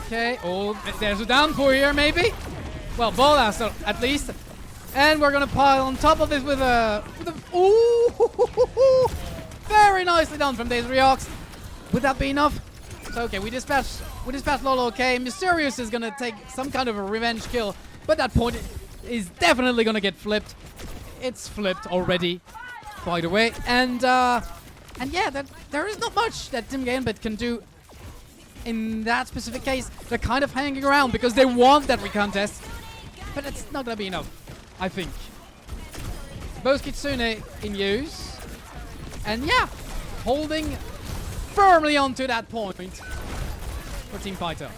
Okay, oh, there's a downpour here, maybe? Well, Bolas at least. And we're gonna pile on top of this with a ooh, very nicely done from Ryox. Would that be enough? So okay, we dispatched Lolo. Okay, Mysterious is gonna take some kind of a revenge kill, but that point is definitely gonna get flipped. It's flipped already, by the way. And yeah, there is not much that Team Gambit can do in that specific case. They're kind of hanging around because they want that recontest, but it's not gonna be enough, I think. Both Kitsune in use. And yeah, holding firmly onto that point for Team Pytel.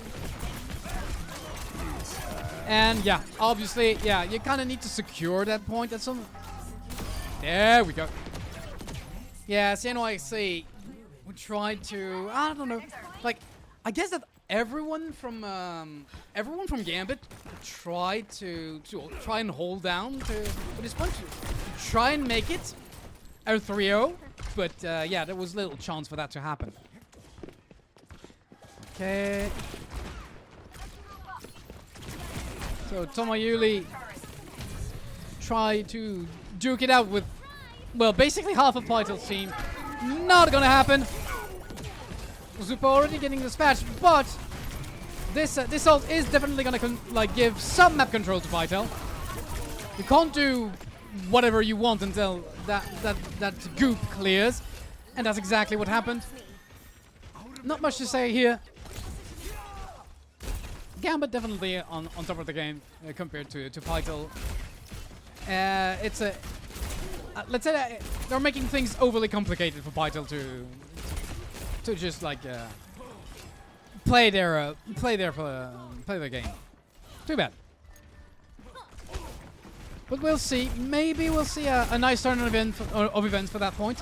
And yeah, obviously, yeah, you kind of need to secure that point at some... There we go. Yeah, CNYC, we tried to... I don't know, like, I guess that everyone from Gambit tried to try and hold down to this point, to try and make it a 3-0, but yeah, there was little chance for that to happen. Okay. So Tomoyuli tried to duke it out with, well, basically half of Pytel's team. Not gonna happen. Zupo already getting dispatched, but this ult is definitely gonna like give some map control to Pytel. You can't do whatever you want until that goop clears. And that's exactly what happened. Not much to say here. Gambit definitely on top of the game compared to Pytel. It's a let's say that they're making things overly complicated for Pytel to just like play their game. Too bad. But we'll see. Maybe we'll see a nice turn of events for that point.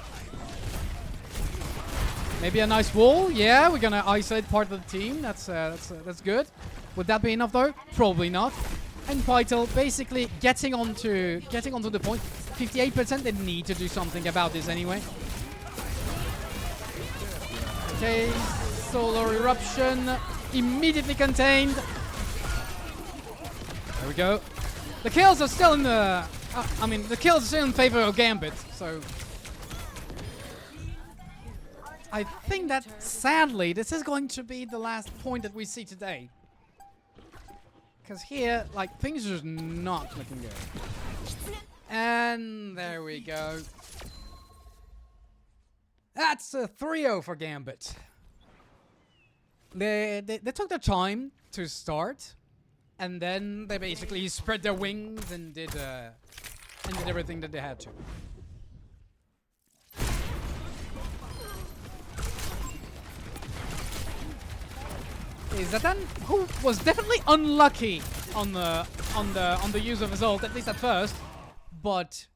Maybe a nice wall. Yeah, we're gonna isolate part of the team. That's good. Would that be enough though? Probably not. And Pytel basically getting onto the point. 58%. They need to do something about this anyway. Okay, solar eruption immediately contained. There we go. The kills are still in the. The kills are still in favor of Gambit. So I think that sadly this is going to be the last point that we see today. Because here, like, things are just not looking good. And there we go. That's a 3-0 for Gambit. They took their time to start, and then they basically spread their wings and did everything that they had to. Zatan, who was definitely unlucky on the use of his ult, at least at first, but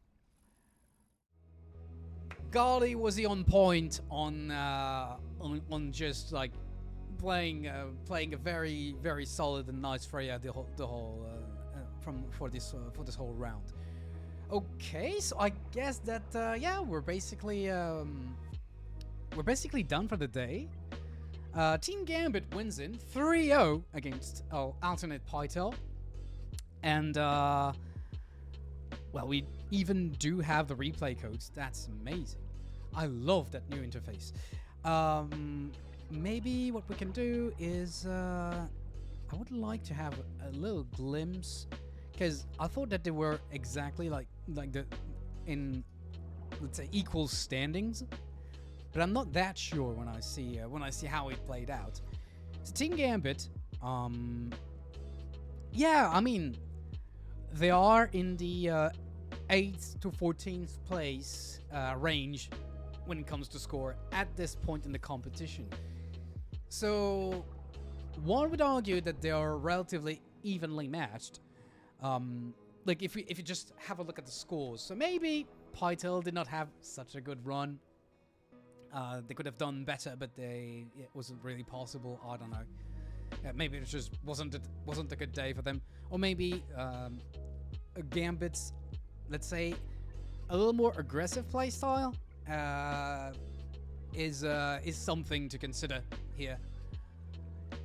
golly was he on point on just like playing a very solid and nice Freya for this whole round. Okay, so I guess that yeah, we're basically done for the day. Team Gambit wins in 3-0 against Alternate Pytel. And, well, we even do have the replay codes. That's amazing. I love that new interface. Maybe what we can do is, I would like to have a little glimpse, because I thought that they were exactly like in, let's say, equal standings. But I'm not that sure when I see how it played out. So Team Gambit, yeah, I mean, they are in the 8th to 14th place range when it comes to score at this point in the competition. So one would argue that they are relatively evenly matched. Like if you just have a look at the scores, so maybe Pytel did not have such a good run. They could have done better, but it wasn't really possible. I don't know. Maybe it just wasn't a good day for them, or maybe Gambit's, let's say, a little more aggressive playstyle is something to consider here.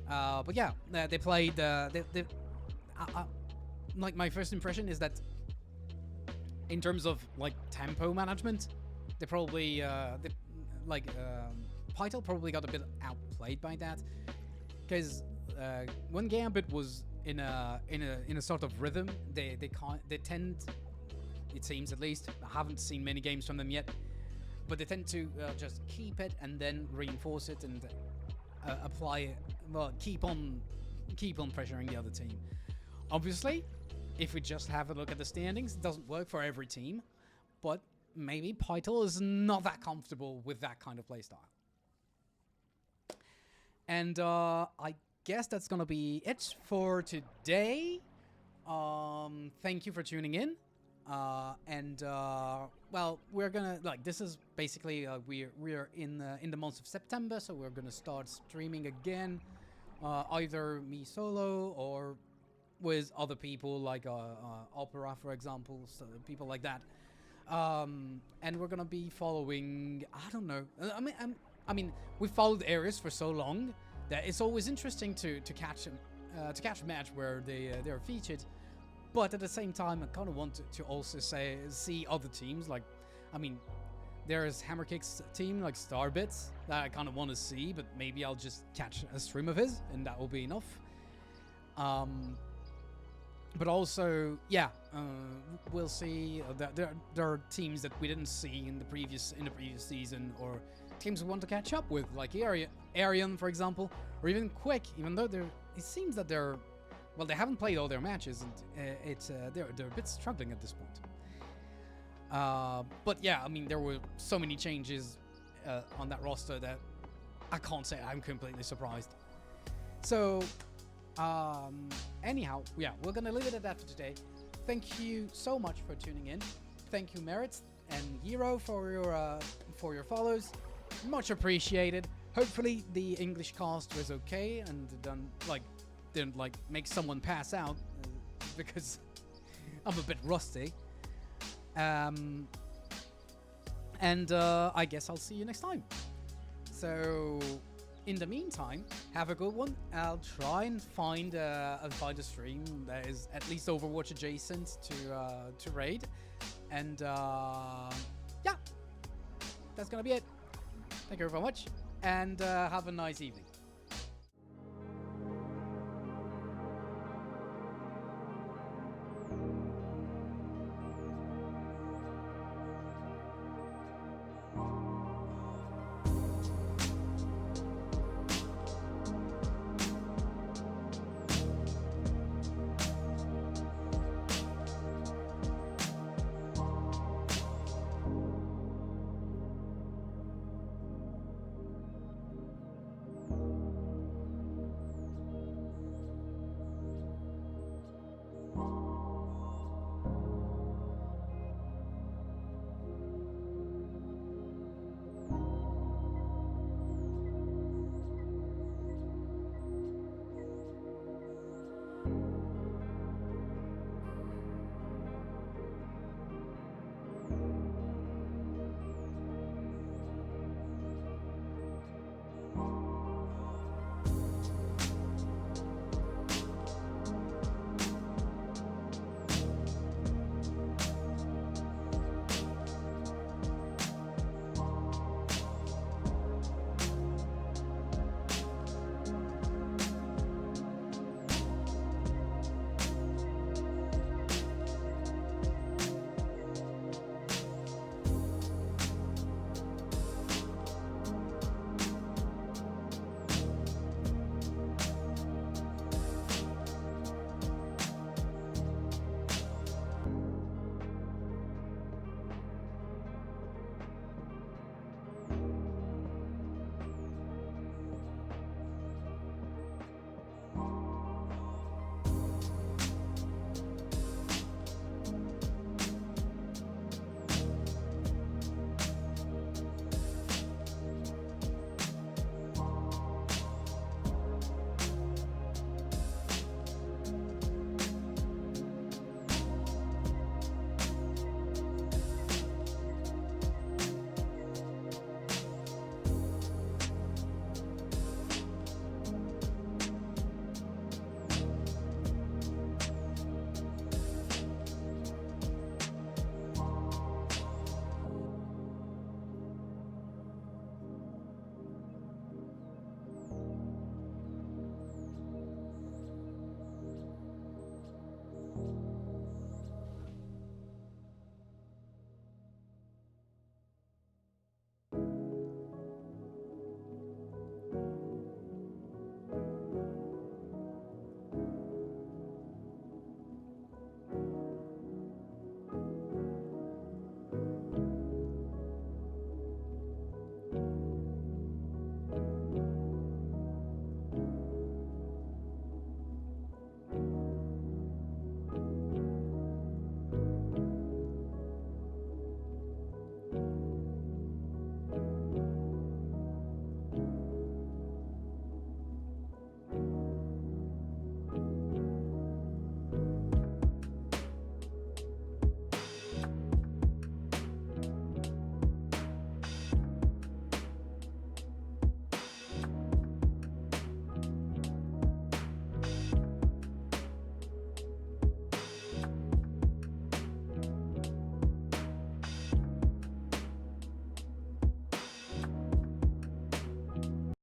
But yeah, they played. Like my first impression is that in terms of like tempo management, they probably Pytel probably got a bit outplayed by that, because when Gambit was in a sort of rhythm, they tend, it seems at least, I haven't seen many games from them yet, but they tend to just keep it and then reinforce it and apply it. Well, keep on pressuring the other team. Obviously, if we just have a look at the standings, it doesn't work for every team, but maybe Pytel is not that comfortable with that kind of playstyle. And I guess that's gonna be it for today. Thank you for tuning in. Well, we're gonna, like, this is basically we're in the month of September, so we're gonna start streaming again, either me solo or with other people like Opera, for example, so people like that. And we're gonna be following, I don't know, I mean, we've followed Ares for so long that it's always interesting to catch a match where they're featured. But at the same time, I kind of want to also see other teams. Like, I mean, there's Hammerkick's team, like Starbits, that I kind of want to see, but maybe I'll just catch a stream of his, and that will be enough. But also, yeah, we'll see. There are teams that we didn't see in the previous season, or teams we want to catch up with, like Arian, for example, or even Quick, even though it seems that well, they haven't played all their matches, and they're a bit struggling at this point. But yeah, I mean, there were so many changes on that roster that I can't say I'm completely surprised. So, anyhow, yeah, we're gonna leave it at that for today. Thank you so much for tuning in. Thank you, Merit and Hero, for your follows. Much appreciated. Hopefully, the English cast was okay and didn't make someone pass out because I'm a bit rusty. And I guess I'll see you next time. So, in the meantime, have a good one. I'll try and find a stream that is at least Overwatch adjacent to Raid. And yeah, that's gonna be it. Thank you very much, and have a nice evening.